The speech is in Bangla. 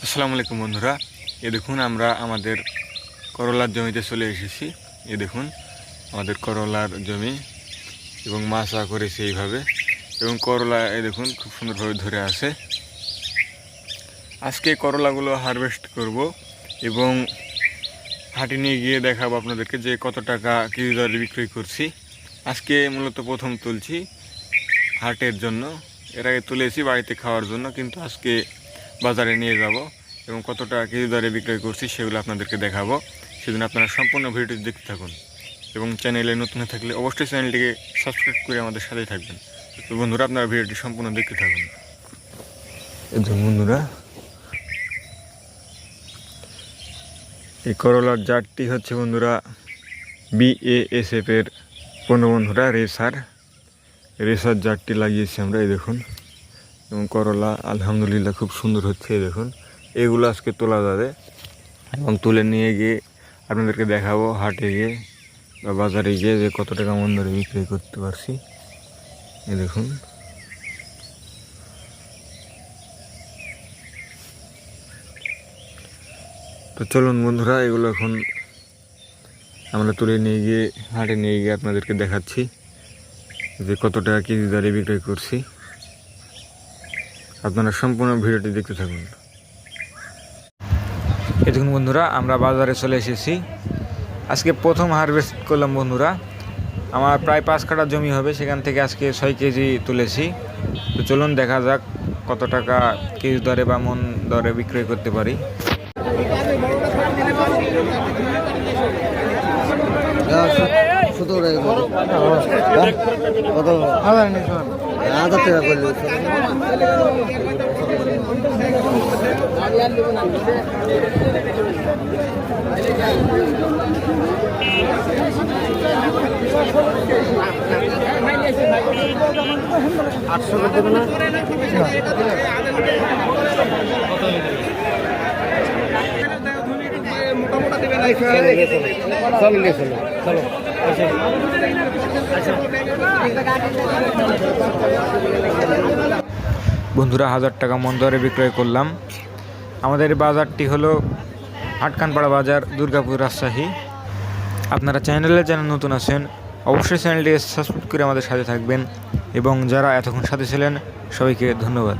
আসসালামু আলাইকুম বন্ধুরা, দেখুন আমরা আমাদের করলার জমিতে চলে এসেছি। দেখুন আমাদের করলার জমি এবং মাছ করেছে এইভাবে, এবং করলা দেখুন খুব সুন্দরভাবে ধরে আছে। আজকে করলাগুলো হারভেস্ট করব এবং হাটে নিয়ে গিয়ে দেখাবো আপনাদেরকে যে কত টাকা কেজি দরে বিক্রয় করছি। আজকে মূলত প্রথম তুলছি হাটের জন্য, এর আগে তুলেছি বাড়িতে খাওয়ার জন্য, কিন্তু আজকে বাজারে নিয়ে যাব এবং কত টাকা কেজি দরে বিক্রয় করছি সেগুলো আপনাদেরকে দেখাবো। সেজন্য আপনারা সম্পূর্ণ ভিডিওটি দেখতে থাকুন এবং চ্যানেলে নতুন হয়ে থাকলে অবশ্যই চ্যানেলটিকে সাবস্ক্রাইব করে আমাদের সাথেই থাকবেন। তো বন্ধুরা, আপনারা ভিডিওটি সম্পূর্ণ দেখতে থাকুন। বন্ধুরা, এই করলার জাতটি হচ্ছে বন্ধুরা BASF এর বন্ধুরা রেসার জাতটি লাগিয়েছি আমরা। এই দেখুন, এবং করলা আলহামদুলিল্লাহ খুব সুন্দর হচ্ছে। এই দেখুন, এগুলো আজকে তোলা যাবে এবং তুলে নিয়ে গিয়ে আপনাদেরকে দেখাবো হাটে গিয়ে বা বাজারে গিয়ে যে কত টাকা মন ধরে বিক্রি করতে পারছি। এই দেখুন, তো চলুন বন্ধুরা, এগুলো এখন আমরা তুলে নিয়ে গিয়ে হাটে নিয়ে গিয়ে আপনাদেরকে দেখাচ্ছি যে কত টাকা কেজি দরে বিক্রয় করছি। আপনারা সম্পূর্ণ ভিডিওটি দেখতে থাকুন। এই দেখুন বন্ধুরা, আমরা বাজারে চলে এসেছি। আজকে প্রথম হারভেস্ট করলাম বন্ধুরা। আমার প্রায় 5 কাঠা জমি হবে, সেখান থেকে আজকে 6 কেজি তুলেছি। তো চলুন দেখা যাক কত টাকা কেজি দরে বা মন দরে বিক্রয় করতে পারি। বন্ধুরা, 1000 টাকা মন দরে বিক্রয় করলাম। আমাদের বাজারটি হলো আটকানপাড়া বাজার, দুর্গাপুর, রাজশাহী। আপনারা চ্যানেলে যারা নতুন আছেন অবশ্যই চ্যানেলটি সাবস্ক্রাইব করে আমাদের সাথে থাকবেন, এবং যারা এতক্ষণ সাথে ছিলেন সবাইকে ধন্যবাদ।